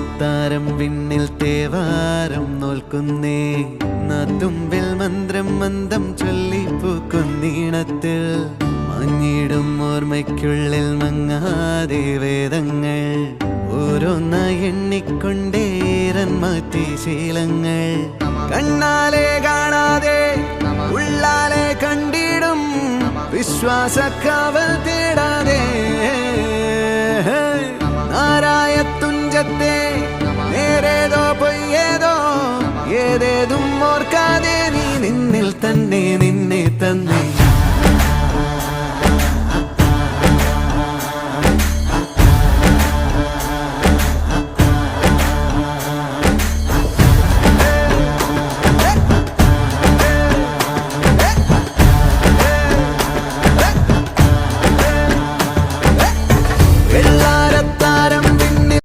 അത്താരം വിണ്ണിൽ തേവാരം നോൽക്കുന്നേ നാത്തുമ്പിൽ മന്ത്രം മന്ദം ചൊല്ലിപ്പൂക്കുന്നീണത്തിൽ മഞ്ഞിടും ഓർമ്മയ്ക്കുള്ളിൽ മങ്ങാതെ വേദങ്ങൾ ഓരോന്നായി എണ്ണിക്കൊണ്ടേരൻ മാറ്റി ശീലങ്ങൾ കണ്ണാലെ കാണാതെ ഉള്ളാലെ കണ്ടിടും വിശ്വാസക്കാവൽ തേടാതെ നാരായ തുഞ്ചത്തെ നേരേതോ പൊയ്യേതോ ഏതേതും ഓർക്കാതെ നീ നിന്നിൽ തന്നെ നിന്നെ തന്നെ